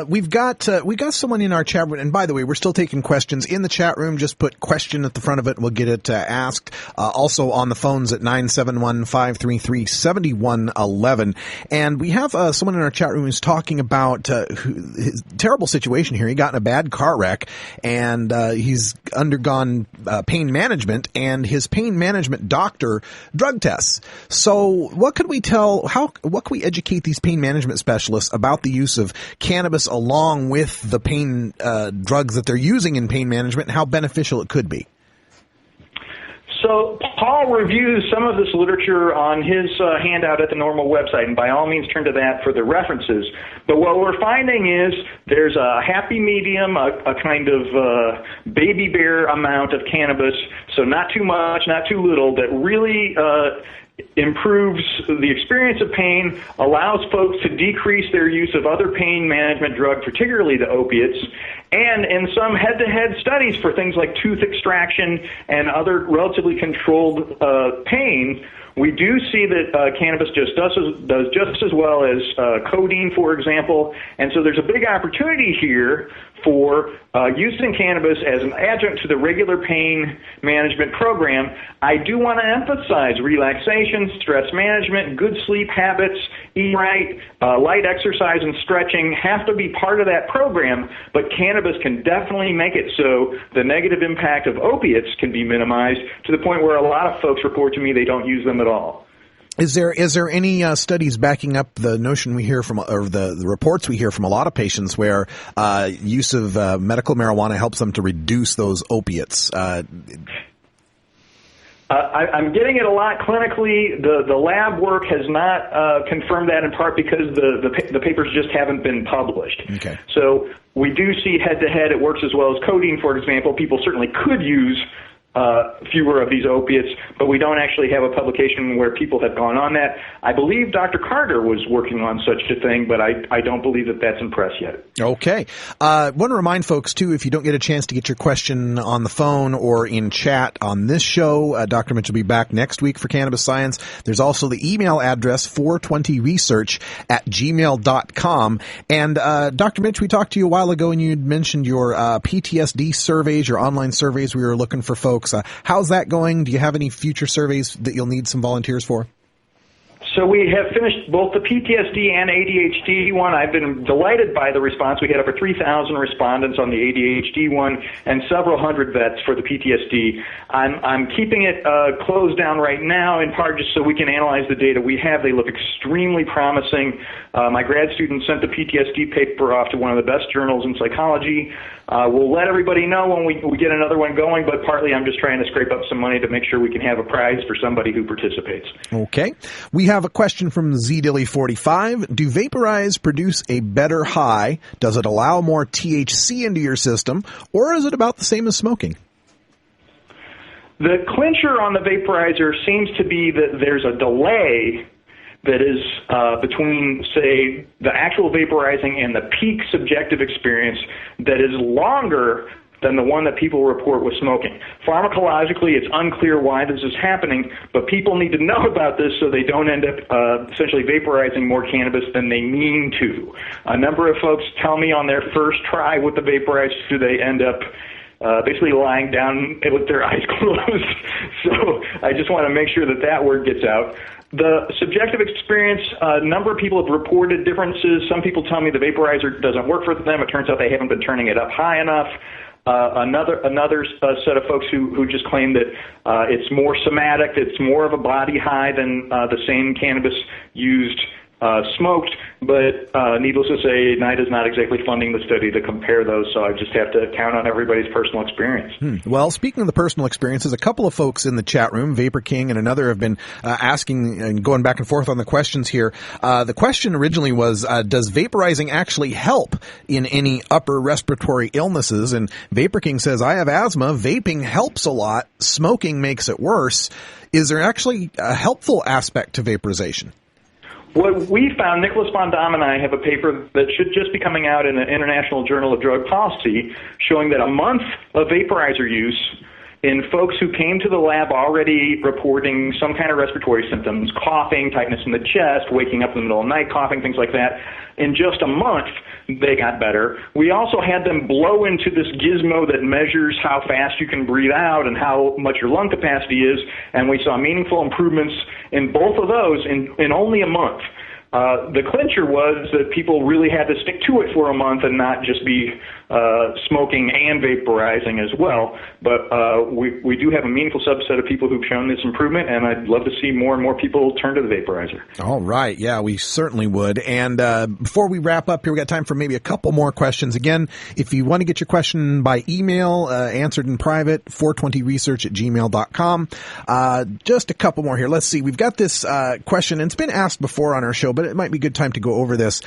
We've got someone in our chat room, and by the way, we're still taking questions in the chat room. Just put question at the front of it and we'll get it asked. Also on the phones at 971-533-7111. And we have someone in our chat room who's talking about his terrible situation here. He got in a bad car wreck and he's undergone pain management, and his pain management doctor drug tests. So what could we what can we educate these pain management specialists about the use of cannabis along with the pain drugs that they're using in pain management and how beneficial it could be? So Paul reviews some of this literature on his handout at the NORML website, and by all means turn to that for the references. But what we're finding is there's a happy medium, a kind of baby bear amount of cannabis, so not too much, not too little, that really improves the experience of pain, allows folks to decrease their use of other pain management drugs, particularly the opiates, and in some head-to-head studies for things like tooth extraction and other relatively controlled pain, we do see that cannabis does just as well as codeine, for example, and so there's a big opportunity here for using cannabis as an adjunct to the regular pain management program. I do want to emphasize relaxation, stress management, good sleep habits, eat right, light exercise and stretching have to be part of that program, but cannabis can definitely make it so the negative impact of opiates can be minimized to the point where a lot of folks report to me they don't use them at all. Is there any studies backing up the notion we hear from, or the reports we hear from a lot of patients where use of medical marijuana helps them to reduce those opiates? I'm getting it a lot clinically. The lab work has not confirmed that, in part because the papers just haven't been published. Okay. So we do see head-to-head it works as well as codeine, for example. People certainly could use fewer of these opiates, but we don't actually have a publication where people have gone on that. I believe Dr. Carter was working on such a thing, but I don't believe that that's in press yet. Okay. Want to remind folks, too, if you don't get a chance to get your question on the phone or in chat on this show, Dr. Mitch will be back next week for Cannabis Science. There's also the email address 420research@gmail.com. And Dr. Mitch, we talked to you a while ago, and you had mentioned your PTSD surveys, your online surveys. We were looking for folks. How's that going? Do you have any future surveys that you'll need some volunteers for? So we have finished both the PTSD and ADHD one. I've been delighted by the response. We had over 3,000 respondents on the ADHD one and several hundred vets for the PTSD. I'm keeping it closed down right now, in part just so we can analyze the data we have. They look extremely promising. My grad student sent the PTSD paper off to one of the best journals in psychology. We'll let everybody know when we get another one going, but partly I'm just trying to scrape up some money to make sure we can have a prize for somebody who participates. Okay. We have a question from ZDilly45. Do vaporize produce a better high? Does it allow more THC into your system, or is it about the same as smoking? The clincher on the vaporizer seems to be that there's a delay that is between, say, the actual vaporizing and the peak subjective experience that is longer than the one that people report with smoking. Pharmacologically, it's unclear why this is happening, but people need to know about this so they don't end up essentially vaporizing more cannabis than they mean to. A number of folks tell me on their first try with the vaporizer, they end up basically lying down with their eyes closed. So I just want to make sure that that word gets out. The subjective experience, a number of people have reported differences. Some people tell me the vaporizer doesn't work for them. It turns out they haven't been turning it up high enough. Another set of folks who just claim that it's more somatic, it's more of a body high than the same cannabis used smoked, but needless to say, NIDA is not exactly funding the study to compare those, so I just have to count on everybody's personal experience. Well, speaking of the personal experiences, a couple of folks in the chat room, Vapor King and another, have been asking and going back and forth on the questions here. The question originally was, does vaporizing actually help in any upper respiratory illnesses? And Vapor King says, I have asthma. Vaping helps a lot. Smoking makes it worse. Is there actually a helpful aspect to vaporization? What we found, Nicholas Von Damme and I have a paper that should just be coming out in the International Journal of Drug Policy showing that a month of vaporizer use in folks who came to the lab already reporting some kind of respiratory symptoms, coughing, tightness in the chest, waking up in the middle of the night, coughing, things like that, in just a month, they got better. We also had them blow into this gizmo that measures how fast you can breathe out and how much your lung capacity is, and we saw meaningful improvements in both of those in only a month. The clincher was that people really had to stick to it for a month and not just be smoking and vaporizing as well. But we do have a meaningful subset of people who've shown this improvement, and I'd love to see more and more people turn to the vaporizer. All right. Yeah, we certainly would. And before we wrap up here, we got time for maybe a couple more questions. Again, if you want to get your question by email, answered in private, 420research@gmail.com. Just a couple more here. Let's see. We've got this question, and it's been asked before on our show, but it might be a good time to go over this.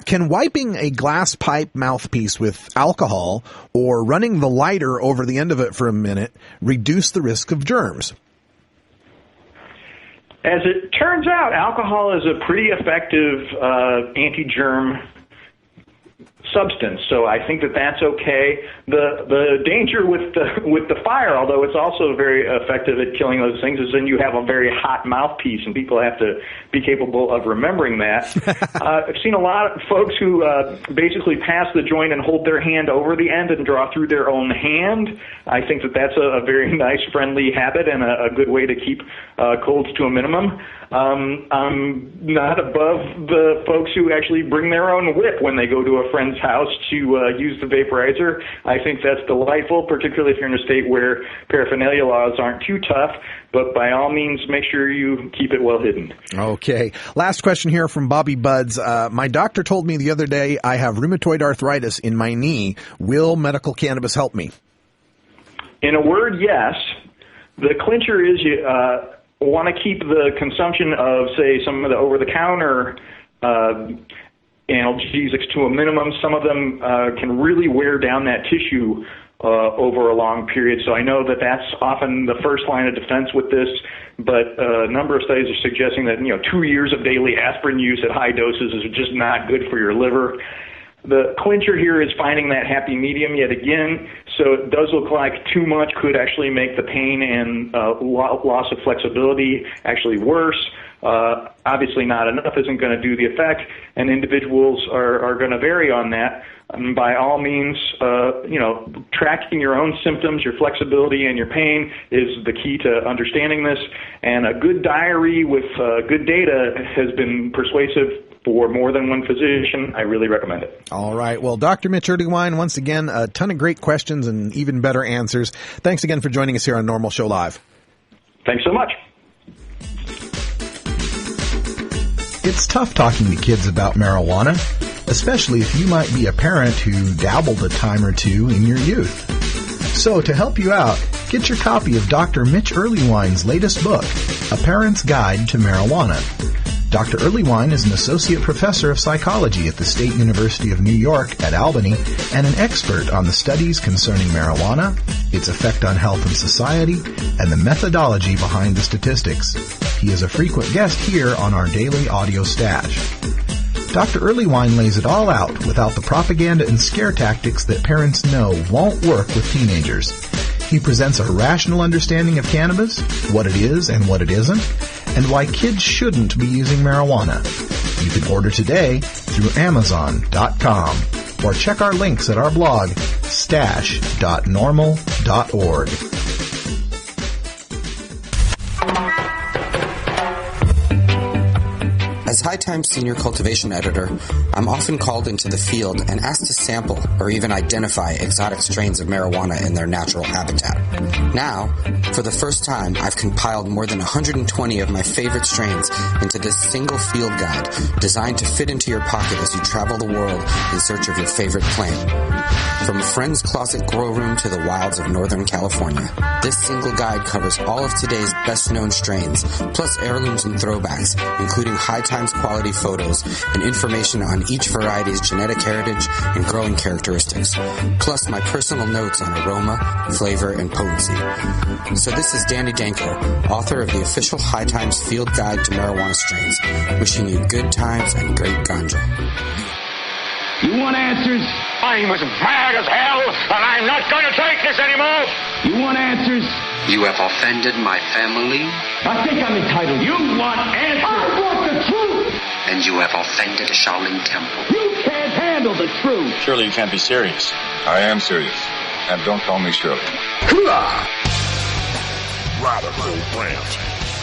Can wiping a glass pipe mouthpiece with alcohol or running the lighter over the end of it for a minute reduce the risk of germs? As it turns out, alcohol is a pretty effective anti-germ substance, so I think that that's okay. The danger with the fire, although it's also very effective at killing those things, is then you have a very hot mouthpiece, and people have to be capable of remembering that. I've seen a lot of folks who basically pass the joint and hold their hand over the end and draw through their own hand. I think that that's a very nice, friendly habit and a good way to keep colds to a minimum. I'm not above the folks who actually bring their own whip when they go to a friend's friend's house to use the vaporizer. I think that's delightful, particularly if you're in a state where paraphernalia laws aren't too tough. But by all means, make sure you keep it well hidden. Okay. Last question here from Bobby Buds. My doctor told me the other day I have rheumatoid arthritis in my knee. Will medical cannabis help me? In a word, yes. The clincher is you want to keep the consumption of, say, some of the over-the-counter analgesics to a minimum. Some of them can really wear down that tissue over a long period. So I know that that's often the first line of defense with this, but a number of studies are suggesting that 2 years of daily aspirin use at high doses is just not good for your liver. The clincher here is finding that happy medium yet again, so it does look like too much could actually make the pain and loss of flexibility actually worse. Obviously not enough isn't going to do the effect, and individuals are going to vary on that. By all means, tracking your own symptoms, your flexibility, and your pain is the key to understanding this, and a good diary with good data has been persuasive for more than one physician. I really recommend it. All right. Well, Dr. Mitch Earlywine, once again, a ton of great questions and even better answers. Thanks again for joining us here on NORML Show Live. Thanks so much. It's tough talking to kids about marijuana, especially if you might be a parent who dabbled a time or two in your youth. So to help you out, get your copy of Dr. Mitch Earlywine's latest book, A Parent's Guide to Marijuana. Dr. Earlywine is an associate professor of psychology at the State University of New York at Albany and an expert on the studies concerning marijuana, its effect on health and society, and the methodology behind the statistics. He is a frequent guest here on our daily audio stash. Dr. Earlywine lays it all out without the propaganda and scare tactics that parents know won't work with teenagers. He presents a rational understanding of cannabis, what it is and what it isn't, and why kids shouldn't be using marijuana. You can order today through Amazon.com or check our links at our blog, stash.normal.org. As High Times Senior Cultivation Editor, I'm often called into the field and asked to sample or even identify exotic strains of marijuana in their natural habitat. Now, for the first time, I've compiled more than 120 of my favorite strains into this single field guide designed to fit into your pocket as you travel the world in search of your favorite plant. From a friend's closet grow room to the wilds of Northern California, this single guide covers all of today's best-known strains, plus heirlooms and throwbacks, including High Times quality photos and information on each variety's genetic heritage and growing characteristics, plus my personal notes on aroma, flavor, and potency. So this is Danny Danko, author of the official High Times Field Guide to Marijuana Strains, wishing you good times and great ganja. You want answers? I'm as mad as hell, and I'm not going to take this anymore. You want answers? You have offended my family. I think I'm entitled. You want answers? I want the truth. And you have offended Shaolin Temple. You can't handle the truth. Surely you can't be serious. I am serious. And don't call me Shirley. Radical rant.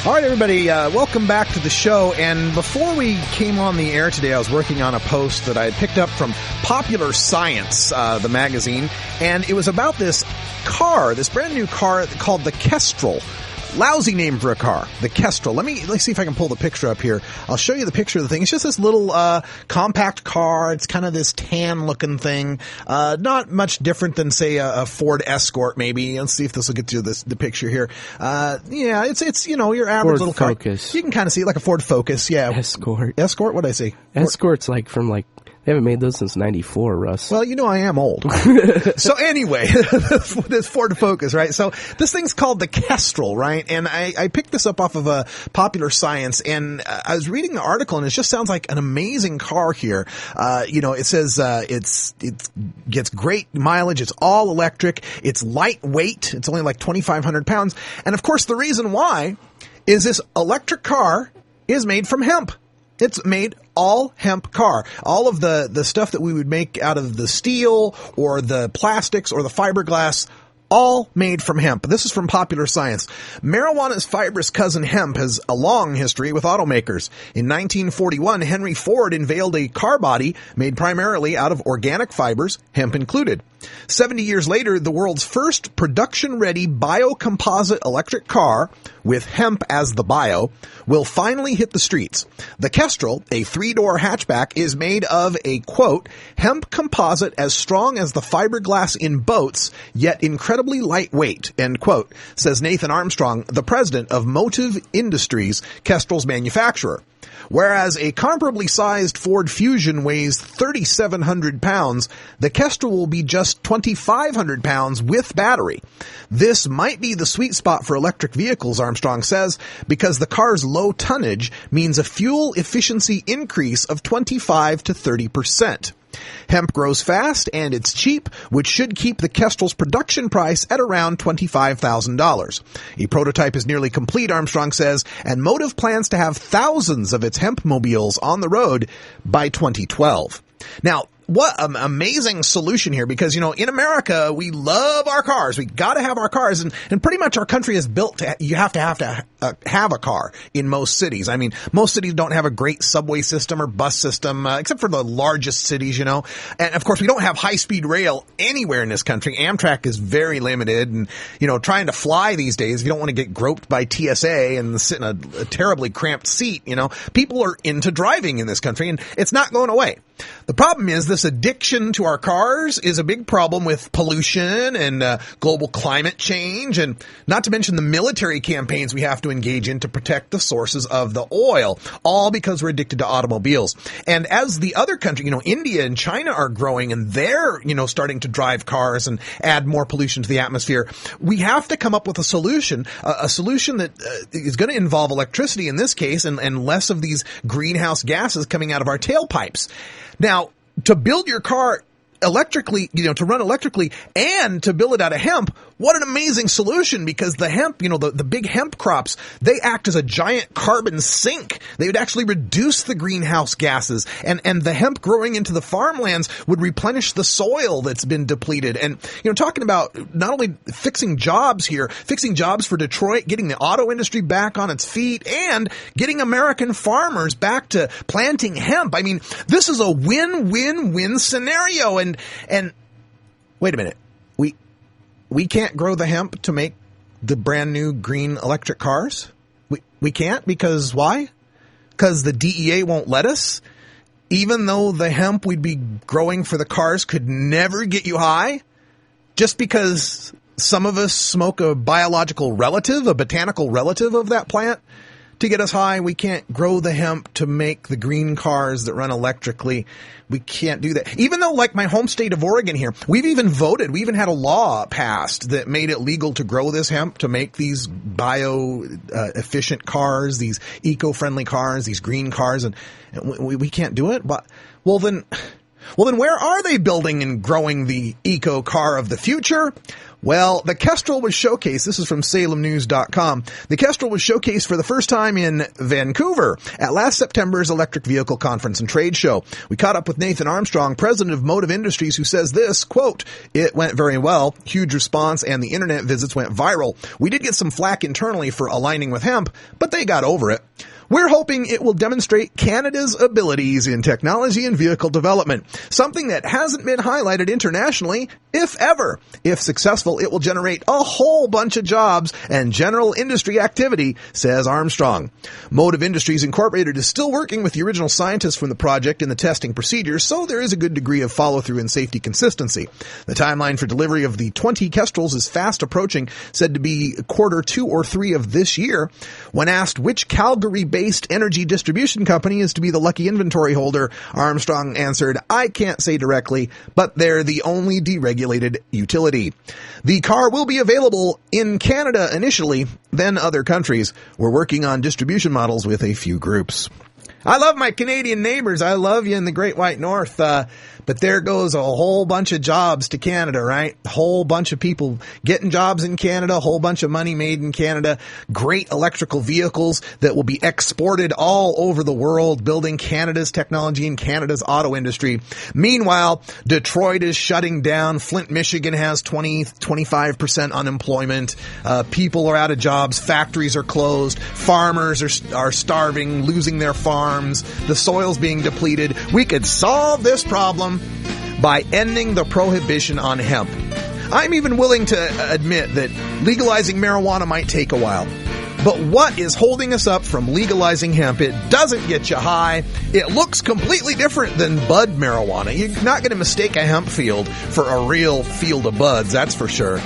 All right, everybody, welcome back to the show. And before we came on the air today, I was working on a post that I had picked up from Popular Science, the magazine, and it was about this car, this brand new car called the Kestrel. Lousy name for a car, the Kestrel. Let's see if I can pull the picture up here. I'll show you the picture of the thing. It's just this little compact car. It's kind of this tan-looking thing. Not much different than, say, a Ford Escort, maybe. Let's see if this will get you the picture here. Yeah, it's your average Ford little car. Focus. You can kind of see it like a Ford Focus. Yeah, Escort. Escort. What did I say? Escort's from they haven't made those since '94, Russ. Well, I am old. So anyway, this Ford Focus, right? So this thing's called the Kestrel, right? And I picked this up off of Popular Science, and I was reading the article, and it just sounds like an amazing car here. It says it gets great mileage. It's all electric. It's lightweight. It's only like 2,500 pounds. And of course, the reason why is this electric car is made from hemp. It's made all hemp car. All of the stuff that we would make out of the steel or the plastics or the fiberglass, all made from hemp. This is from Popular Science. Marijuana's fibrous cousin hemp has a long history with automakers. In 1941, Henry Ford unveiled a car body made primarily out of organic fibers, hemp included. 70 years later, the world's first production-ready biocomposite electric car, with hemp as the bio, will finally hit the streets. The Kestrel, a 3-door hatchback, is made of a, quote, hemp composite as strong as the fiberglass in boats, yet incredibly lightweight, end quote, says Nathan Armstrong, the president of Motive Industries, Kestrel's manufacturer. Whereas a comparably sized Ford Fusion weighs 3,700 pounds, the Kestrel will be just 2,500 pounds with battery. This might be the sweet spot for electric vehicles, Armstrong says, because the car's low tonnage means a fuel efficiency increase of 25 to 30%. Hemp grows fast and it's cheap, which should keep the Kestrel's production price at around $25,000. A prototype is nearly complete, Armstrong says, and Motive plans to have thousands of its hemp mobiles on the road by 2012. Now, what an amazing solution here, because, in America, we love our cars. We got to have our cars, and pretty much our country is built to, you have to have a car in most cities. I mean, most cities don't have a great subway system or bus system, except for the largest cities, And of course, we don't have high-speed rail anywhere in this country. Amtrak is very limited, and, trying to fly these days, if you don't want to get groped by TSA and sit in a terribly cramped seat, people are into driving in this country, and it's not going away. The problem is this addiction to our cars is a big problem with pollution and global climate change, and not to mention the military campaigns we have to engage in to protect the sources of the oil, all because we're addicted to automobiles. And as the other country, India and China are growing, and they're, starting to drive cars and add more pollution to the atmosphere, we have to come up with a solution that is going to involve electricity in this case, and less of these greenhouse gases coming out of our tailpipes. Now, to build your car electrically, to run electrically and to build it out of hemp, what an amazing solution, because the hemp, the big hemp crops, they act as a giant carbon sink. They would actually reduce the greenhouse gases, and the hemp growing into the farmlands would replenish the soil that's been depleted. And, talking about not only fixing jobs here, fixing jobs for Detroit, getting the auto industry back on its feet, and getting American farmers back to planting hemp. I mean, this is a win-win-win scenario. And wait a minute. We can't grow the hemp to make the brand new green electric cars? We can't, because why? Because the DEA won't let us? Even though the hemp we'd be growing for the cars could never get you high? Just because some of us smoke a biological relative, a botanical relative of that plant to get us high, we can't grow the hemp to make the green cars that run electrically. We can't do that. Even though, like my home state of Oregon here, we even had a law passed that made it legal to grow this hemp to make these efficient cars, these eco-friendly cars, these green cars, and we can't do it. But well then where are they building and growing the eco car of the future? Well, the Kestrel was showcased, this is from SalemNews.com, the Kestrel was showcased for the first time in Vancouver at last September's Electric Vehicle Conference and Trade Show. We caught up with Nathan Armstrong, president of Motive Industries, who says this, quote, "It went very well, huge response, and the internet visits went viral. We did get some flack internally for aligning with hemp, but they got over it. We're hoping it will demonstrate Canada's abilities in technology and vehicle development, something that hasn't been highlighted internationally, if ever. If successful, it will generate a whole bunch of jobs and general industry activity," says Armstrong. Motive Industries Incorporated is still working with the original scientists from the project in the testing procedures, so there is a good degree of follow-through and safety consistency. The timeline for delivery of the 20 Kestrels is fast approaching, said to be Q2 or 3 of this year. When asked which Calgary-based energy distribution company is to be the lucky inventory holder, Armstrong answered, "I can't say directly, but they're the only deregulated utility." The car will be available in Canada initially, then other countries. We're working on distribution models with a few groups. I love my Canadian neighbors. I love you in the Great White North. But there goes a whole bunch of jobs to Canada, right? A whole bunch of people getting jobs in Canada, a whole bunch of money made in Canada, great electrical vehicles that will be exported all over the world, building Canada's technology and Canada's auto industry. Meanwhile, Detroit is shutting down. Flint, Michigan has 25% unemployment. People are out of jobs. Factories are closed. Farmers are starving, losing their farms. The soil's being depleted. We could solve this problem by ending the prohibition on hemp. I'm even willing to admit that legalizing marijuana might take a while. But what is holding us up from legalizing hemp? It doesn't get you high. It looks completely different than bud marijuana. You're not going to mistake a hemp field for a real field of buds, that's for sure.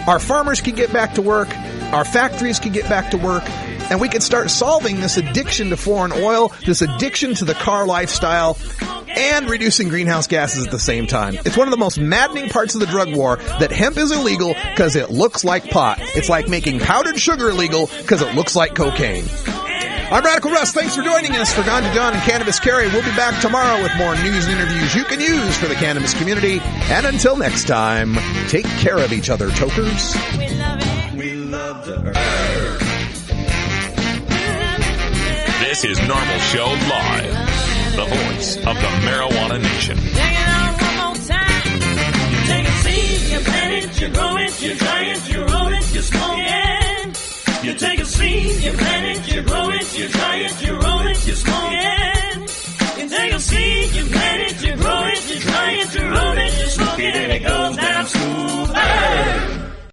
Our farmers can get back to work. Our factories can get back to work. And we can start solving this addiction to foreign oil, this addiction to the car lifestyle, and reducing greenhouse gases at the same time. It's one of the most maddening parts of the drug war that hemp is illegal because it looks like pot. It's like making powdered sugar illegal because it looks like cocaine. I'm Radical Russ. Thanks for joining us for Ganja John and Cannabis Carry. We'll be back tomorrow with more news and interviews you can use for the cannabis community. And until next time, take care of each other, tokers. We love the earth. This is NORML Show Live, the voice of the marijuana nation. Take it on one more time. You take a seed, you plant it, you grow it, you dry